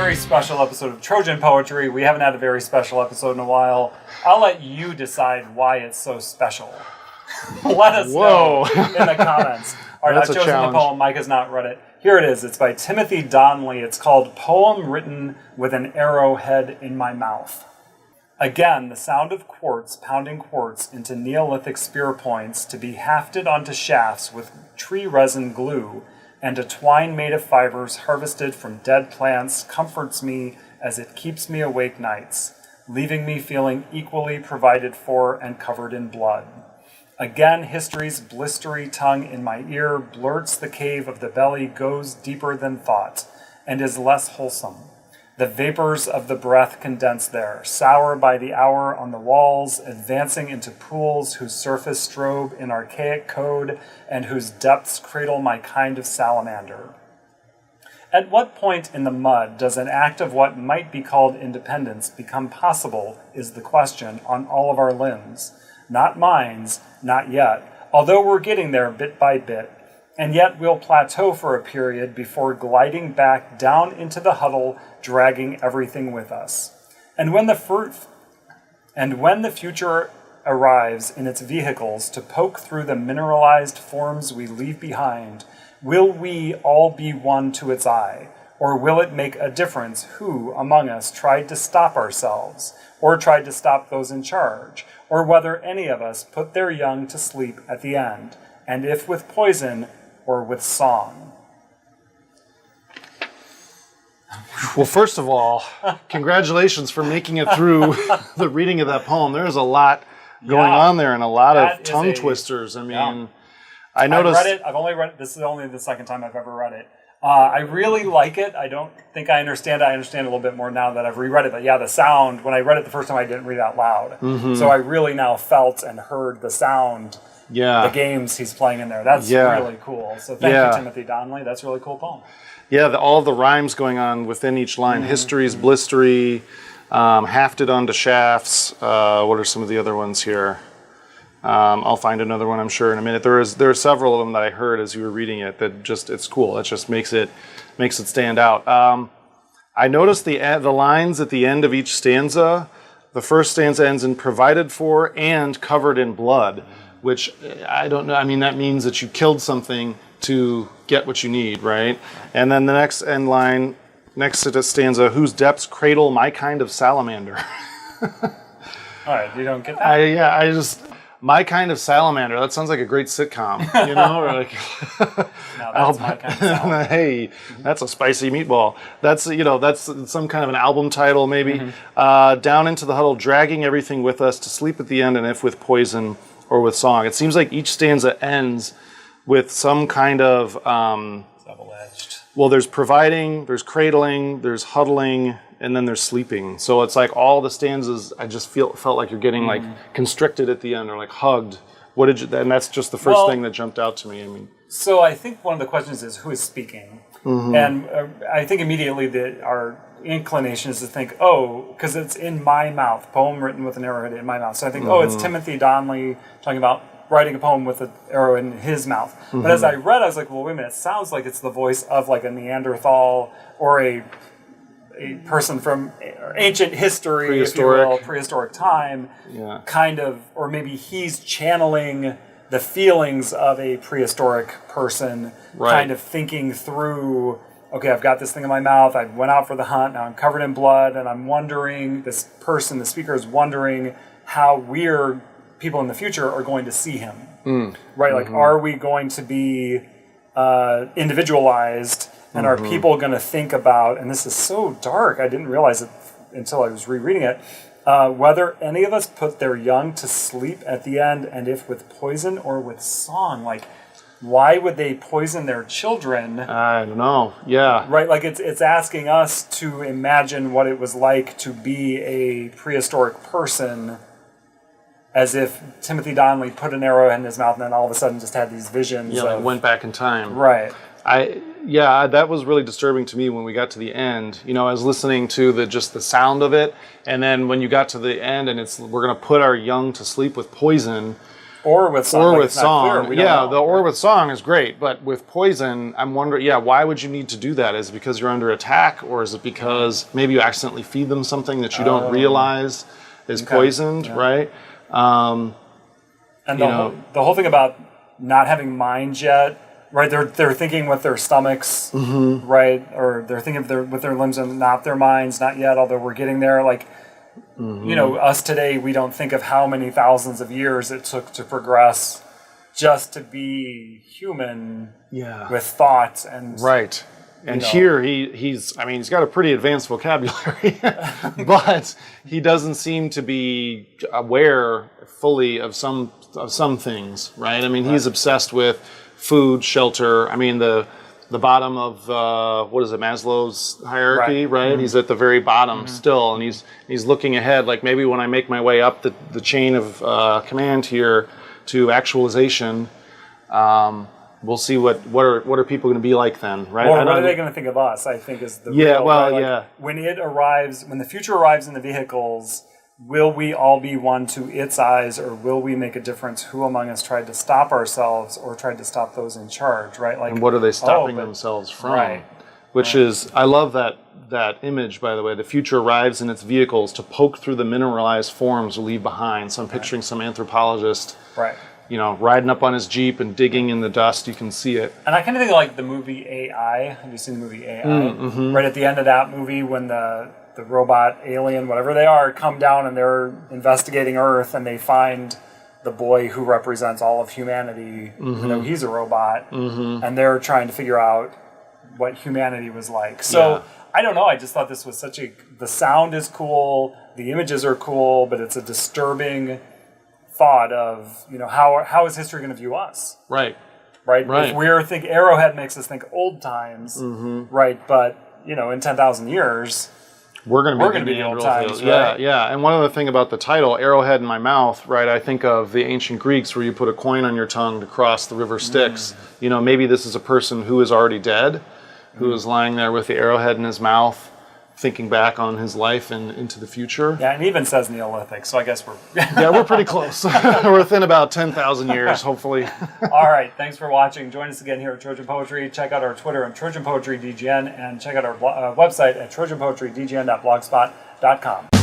very special episode of Trojan Poetry. We haven't had a very special episode in a while. I'll let you decide why it's so special. Let us know in the comments. All right, I've chosen the poem. Mike has not read it. Here it is. It's by Timothy Donnelly. It's called Poem Written with an Arrowhead in My Mouth. Again, the sound of quartz pounding quartz into Neolithic spear points to be hafted onto shafts with tree-resin glue, and a twine made of fibers harvested from dead plants comforts me as it keeps me awake nights, leaving me feeling equally provided for and covered in blood. Again, history's blistery tongue in my ear blurts the cave of the belly goes deeper than thought, and is less wholesome. The vapors of the breath condense there, sour by the hour on the walls, advancing into pools whose surface strobe in archaic code and whose depths cradle my kind of salamander. At what point in the mud does an act of what might be called independence become possible is the question on all of our limbs. Not minds, not yet, although we're getting there bit by bit. And yet we'll plateau for a period before gliding back down into the huddle, dragging everything with us. And when the future arrives in its vehicles to poke through the mineralized forms we leave behind, will we all be one to its eye? Or will it make a difference who among us tried to stop ourselves, or tried to stop those in charge, or whether any of us put their young to sleep at the end, and if with poison or with song? Well, first of all, congratulations for making it through the reading of that poem. There's a lot going on there and a lot of tongue twisters. I mean, I noticed... I've read it. I've only read it. This is only the second time I've ever read it. I really like it. I don't think I understand it. I understand it a little bit more now that I've reread it. But yeah, the sound, when I read it the first time, I didn't read it out loud. Mm-hmm. So I really now felt and heard the sound, the games he's playing in there. That's really cool. So thank you, Timothy Donnelly. That's a really cool poem. Yeah, all the rhymes going on within each line. Mm-hmm. History's blistery, hafted onto shafts. What are some of the other ones here? I'll find another one, I'm sure, in a minute. There are several of them that I heard as you were reading it that just, it's cool. It just makes it stand out. I noticed the lines at the end of each stanza. The first stanza ends in provided for and covered in blood, which I don't know. I mean, that means that you killed something to get what you need, right? And then the next end line, next to the stanza, whose depths cradle my kind of salamander. All right, you don't get that? My kind of salamander. That sounds like a great sitcom, you know? Or like, now that's my kind of salamander. Hey, that's a spicy meatball. That's some kind of an album title, maybe. Mm-hmm. Down into the huddle, dragging everything with us to sleep at the end, and if with poison or with song. It seems like each stanza ends with some kind of double-edged. Well, there's providing, there's cradling, there's huddling, and then there's sleeping. So it's like all the stanzas, I just felt like you're getting like constricted at the end or like hugged. And that's just the first thing that jumped out to me. I mean, so I think one of the questions is who is speaking, and I think immediately that our inclination is to think, because it's in my mouth, poem written with an arrowhead in my mouth. So I think, it's Timothy Donnelly talking about writing a poem with an arrow in his mouth. Mm-hmm. But as I read, I was like, well, wait a minute, it sounds like it's the voice of like a Neanderthal or a person from ancient history, if you will, prehistoric time, kind of, or maybe he's channeling the feelings of a prehistoric person, kind of thinking through, okay, I've got this thing in my mouth, I went out for the hunt, now I'm covered in blood, and I'm wondering, this person, the speaker is wondering how we're, people in the future, are going to see him. Right? Like, are we going to be individualized? And are people going to think about, and this is so dark, I didn't realize it until I was rereading it, whether any of us put their young to sleep at the end, and if with poison or with song. Like, why would they poison their children? I don't know, yeah. Right, like it's asking us to imagine what it was like to be a prehistoric person, as if Timothy Donnelly put an arrow in his mouth and then all of a sudden just had these visions. Yeah, like went back in time. Right. That was really disturbing to me when we got to the end. You know, I was listening to the sound of it, and then when you got to the end and we're going to put our young to sleep with poison, Or with song. Or like with it's not song. clear. We don't know. Or with song is great, but with poison, I'm wondering, why would you need to do that? Is it because you're under attack, or is it because maybe you accidentally feed them something that you don't realize is poisoned, right? And the whole thing about not having minds yet, right? They're thinking with their stomachs, right? Or they're thinking with their limbs and not their minds, not yet, although we're getting there. Like, us today, we don't think of how many thousands of years it took to progress just to be human with thoughts and... Right. And here he's got a pretty advanced vocabulary, but he doesn't seem to be aware fully of some things, right? I mean, he's obsessed with food, shelter. I mean, the bottom of Maslow's hierarchy, right? He's at the very bottom still, and he's looking ahead. Like maybe when I make my way up the chain of command here to actualization, we'll see what are people going to be like then, right? Or what are they going to think of us? I think is the when it arrives, when the future arrives in the vehicles. Will we all be one to its eyes, or will we make a difference? Who among us tried to stop ourselves or tried to stop those in charge, right? Like, and what are they stopping themselves from? Right. Which is, I love that image, by the way. The future arrives in its vehicles to poke through the mineralized forms we leave behind. So I'm picturing some anthropologist, riding up on his Jeep and digging in the dust. You can see it. And I kind of think like the movie AI. Have you seen the movie AI? Right at the end of that movie when the robot, alien, whatever they are, come down and they're investigating Earth and they find the boy who represents all of humanity, even though he's a robot, and they're trying to figure out what humanity was like. So, I don't know, I just thought this was the sound is cool, the images are cool, but it's a disturbing thought of, how is history going to view us? Right. If we're Arrowhead makes us think old times, right, but, in 10,000 years... We're going to be in old times, right? Yeah. And one other thing about the title, Arrowhead in My Mouth, right? I think of the ancient Greeks where you put a coin on your tongue to cross the river Styx. Maybe this is a person who is already dead, who is lying there with the arrowhead in his mouth, thinking back on his life and into the future. Yeah, and it even says Neolithic, so I guess we're... we're pretty close. We're within about 10,000 years, hopefully. All right, thanks for watching. Join us again here at Trojan Poetry. Check out our Twitter at Trojan Poetry DGN, and check out our website at trojanpoetrydgn.blogspot.com.